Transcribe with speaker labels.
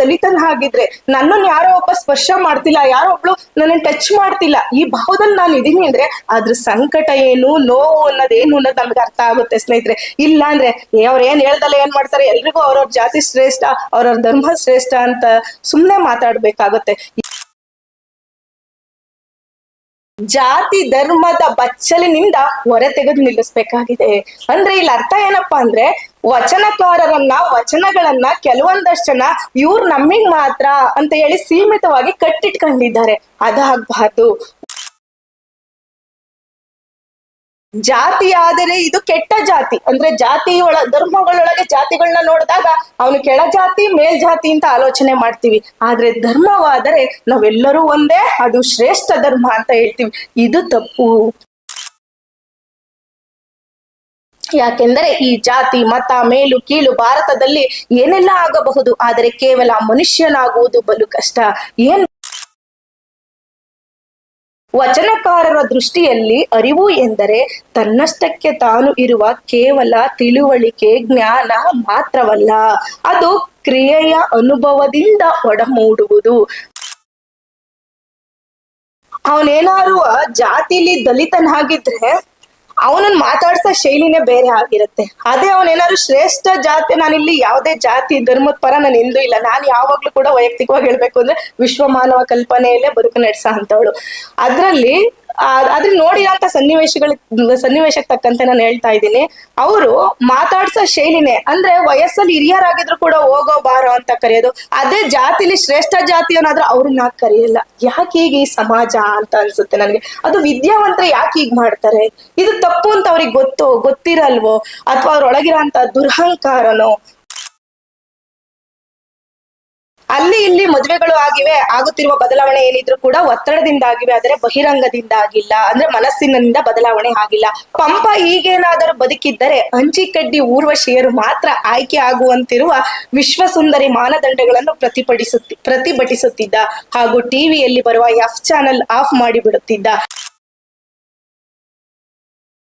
Speaker 1: ದಲಿತನ ಹಾಗಿದ್ರೆ, ನನ್ನನ್ನು ಯಾರೋ ಒಬ್ಬ ಸ್ಪರ್ಶ ಮಾಡ್ತಿಲ್ಲ, ಯಾರೋ ಒಬ್ಳು ನನ್ನ ಟಚ್ ಮಾಡ್ತಿಲ್ಲ, ಈ ಭಾವದಲ್ಲಿ ನಾನು ಇದೀನಿ ಅಂದ್ರೆ ಅದ್ರ ಸಂಕಟ ಏನು, ನೋವು ಅನ್ನೋದೇನು ಅನ್ನೋದು ನಮ್ಗೆ ಅರ್ಥ ಆಗುತ್ತೆ ಸ್ನೇಹಿತರೆ. ಇಲ್ಲ ಅಂದ್ರೆ ಅವ್ರ ಏನ್ ಹೇಳ್ದಲ್ಲ ಏನ್ ಮಾಡ್ತಾರೆ, ಎಲ್ರಿಗೂ ಅವ್ರವ್ರ ಜಾತಿ ಶ್ರೇಷ್ಠ, ಅವ್ರವ್ರ ಧರ್ಮ ಶ್ರೇಷ್ಠ ಅಂತ ಸುಮ್ನೆ ಮಾತಾಡ್ಬೇಕಾಗತ್ತೆ. ಜಾತಿ ಧರ್ಮದ ಬಚ್ಚಲಿನಿಂದ ಹೊರ ತೆಗೆದು ನಿಲ್ಲಿಸ್ಬೇಕಾಗಿದೆ. ಅಂದ್ರೆ ಇಲ್ಲಿ ಅರ್ಥ ಏನಪ್ಪಾ ಅಂದ್ರೆ, ವಚನಕಾರರನ್ನ, ವಚನಗಳನ್ನ ಕೆಲವೊಂದಷ್ಟು ಜನ ಇವ್ರು ನಮಿಗ್ ಮಾತ್ರ ಅಂತ ಹೇಳಿ ಸೀಮಿತವಾಗಿ ಕಟ್ಟಿಟ್ಕೊಂಡಿದ್ದಾರೆ. ಅದಾಗಬಾರ್ದು. ಜಾತಿ ಆದರೆ ಇದು ಕೆಟ್ಟ ಜಾತಿ, ಅಂದ್ರೆ ಧರ್ಮಗಳೊಳಗೆ ಜಾತಿಗಳನ್ನ ನೋಡಿದಾಗ ಅವನು ಕೆಳ ಜಾತಿ ಮೇಲ್ ಜಾತಿ ಅಂತ ಆಲೋಚನೆ ಮಾಡ್ತೀವಿ. ಆದ್ರೆ ಧರ್ಮವಾದರೆ ನಾವೆಲ್ಲರೂ ಒಂದೇ, ಅದು ಶ್ರೇಷ್ಠ ಧರ್ಮ ಅಂತ ಹೇಳ್ತೀವಿ. ಇದು ತಪ್ಪು. ಯಾಕೆಂದರೆ ಈ ಜಾತಿ ಮತ ಮೇಲು ಕೀಳು ಭಾರತದಲ್ಲಿ ಏನೆಲ್ಲ ಆಗಬಹುದು, ಆದರೆ ಕೇವಲ ಮನುಷ್ಯನಾಗುವುದು ಬಲು ಕಷ್ಟ. ವಚನಕಾರರ ದೃಷ್ಟಿಯಲ್ಲಿ ಅರಿವು ಎಂದರೆ ತನ್ನಷ್ಟಕ್ಕೆ ತಾನು ಇರುವ ಕೇವಲ ತಿಳುವಳಿಕೆ, ಜ್ಞಾನ ಮಾತ್ರವಲ್ಲ, ಅದು ಕ್ರಿಯೆಯ ಅನುಭವದಿಂದ ಒಡಮೂಡುವುದು. ಅವನೇನಾದ್ರು ಜಾತಿಲಿ ದಲಿತನಾಗಿದ್ರೆ ಅವನನ್ನ ಮಾತಾಡ್ಸೋ ಶೈಲಿನೇ ಬೇರೆ ಆಗಿರುತ್ತೆ. ಅದೇ ಅವನೇನಾದ್ರು ಶ್ರೇಷ್ಠ ಜಾತಿ, ನಾನಿಲ್ಲಿ ಯಾವುದೇ ಜಾತಿ ಧರ್ಮದ ಪರ ನಾನು ಎಂದೂ ಇಲ್ಲ, ನಾನು ಯಾವಾಗ್ಲೂ ಕೂಡ ವೈಯಕ್ತಿಕವಾಗಿ ಹೇಳ್ಬೇಕು ಅಂದ್ರೆ ವಿಶ್ವ ಮಾನವ ಕಲ್ಪನೆಯಲ್ಲೇ ಬದುಕು ನಡೆಸೋ ಅಂತವಳು. ಅದ್ರಲ್ಲಿ ಅದ್ರ ನೋಡಿರೋಂಥ ಸನ್ನಿವೇಶಕ್ಕೆ ತಕ್ಕಂತೆ ನಾನು ಹೇಳ್ತಾ ಇದ್ದೀನಿ. ಅವರು ಮಾತಾಡ್ಸೋ ಶೈಲಿನೇ, ಅಂದ್ರೆ ವಯಸ್ಸಲ್ಲಿ ಹಿರಿಯರಾಗಿದ್ರು ಕೂಡ ಹೋಗೋ ಬಾರೋ ಅಂತ ಕರೆಯೋದು. ಅದೇ ಜಾತಿಲಿ ಶ್ರೇಷ್ಠ ಜಾತಿಯನ್ನಾದ್ರೂ ಅವ್ರನ್ನ ಕರೆಯಲ್ಲ. ಯಾಕೆ ಹೀಗೆ ಈ ಸಮಾಜ ಅಂತ ಅನ್ಸುತ್ತೆ ನನಗೆ. ಅದು ವಿದ್ಯಾವಂತರು ಯಾಕೆ ಹೀಗ್ ಮಾಡ್ತಾರೆ? ಇದು ತಪ್ಪು ಅಂತ ಅವ್ರಿಗೆ ಗೊತ್ತಿರಲ್ವೋ, ಅಥವಾ ಅವ್ರೊಳಗಿರೋಂಥ ದುರಹಂಕಾರನೋ? ಅಲ್ಲಿ ಇಲ್ಲಿ ಮದುವೆಗಳು ಆಗುತ್ತಿರುವ ಬದಲಾವಣೆ ಏನಿದ್ರು ಕೂಡ ಒತ್ತಡದಿಂದ ಆಗಿವೆ, ಆದರೆ ಬಹಿರಂಗದಿಂದ ಆಗಿಲ್ಲ, ಅಂದ್ರೆ ಮನಸ್ಸಿನಿಂದ ಬದಲಾವಣೆ ಆಗಿಲ್ಲ. ಪಂಪ ಹೀಗೇನಾದರೂ ಬದುಕಿದ್ದರೆ ಹಂಚಿಕಡ್ಡಿ ಊರ್ವಶಿಯರು ಮಾತ್ರ ಆಯ್ಕೆ ಆಗುವಂತಿರುವ ವಿಶ್ವಸುಂದರಿ ಮಾನದಂಡಗಳನ್ನು ಪ್ರತಿಭಟಿಸುತ್ತಿದ್ದ ಹಾಗೂ ಟಿವಿಯಲ್ಲಿ ಬರುವ ಎಫ್ ಚಾನೆಲ್ ಆಫ್ ಮಾಡಿಬಿಡುತ್ತಿದ್ದ.